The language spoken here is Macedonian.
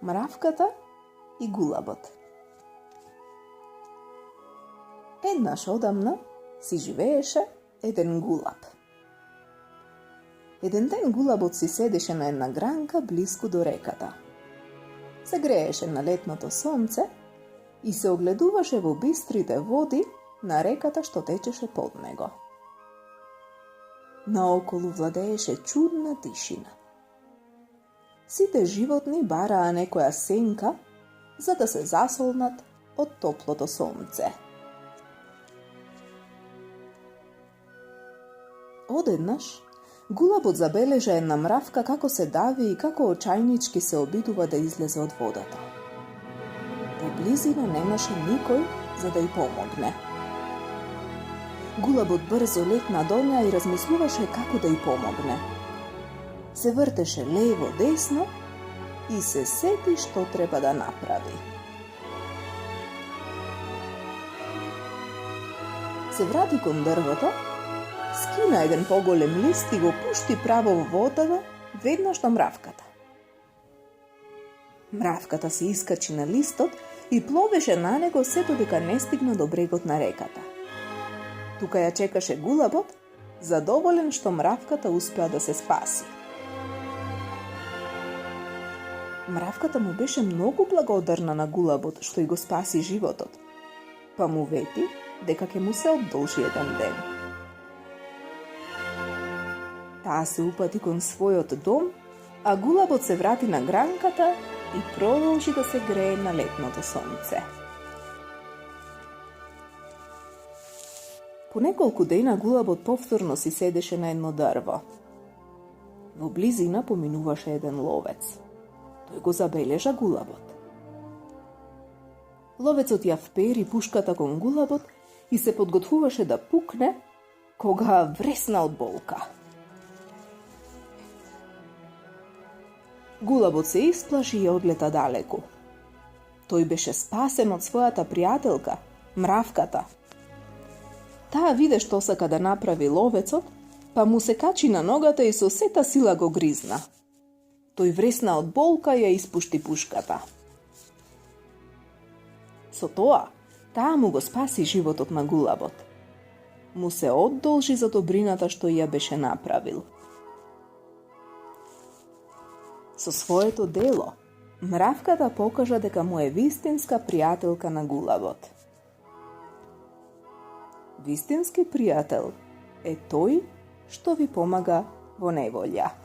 Мравката и гулабот. Еднаш одамна си живееше еден гулаб. Еден ден гулабот си седеше на една гранка блиску до реката. Се грееше на летното сонце и се огледуваше во бистрите води на реката што течеше под него. Наоколу владееше чудна тишина. Сите животни бараа некоја сенка за да се засолнат од топлото сонце. Одеднаш, гулабот забележа една мравка како се дави и како очајнички се обидува да излезе од водата. Во близина немаше никој за да й помогне. Гулабот брзо летна до неа и размислуваше како да й помогне. Се вртеше лево-десно и се сети што треба да направи. Се врати кон дрвото, скина еден поголем лист и го пушти право во водата, веднаш до мравката. Мравката се искачи на листот и пловеше на него сето дека не стигна до брегот на реката. Тука ја чекаше гулабот, задоволен што мравката успеа да се спаси. Мравката му беше многу благодарна на гулабот што и го спаси животот, па му вети дека ќе му се одолжи еден ден. Таа се упати кон својот дом, а гулабот се врати на гранката и продолжи да се грее на летното сонце. По неколку дена гулабот повторно си седеше на едно дрво. Во близина поминуваше еден ловец. Тој го забележа гулабот. Ловецот ја впери пушката кон гулабот и се подготвуваше да пукне, кога вресна од болка. Гулабот се исплаши и одлета далеку. Тој беше спасен од својата пријателка, мравката. Таа виде што сака да направи ловецот, па му се качи на ногата и со сета сила го гризна. Тој вресна од болка и ја испушти пушката. Со тоа, таа му го спаси животот на гулабот. Му се одолжи за добрината што ја беше направил. Со своето дело, мравката покажа дека му е вистинска пријателка на гулабот. Вистински пријател е тој што ви помага во неволја.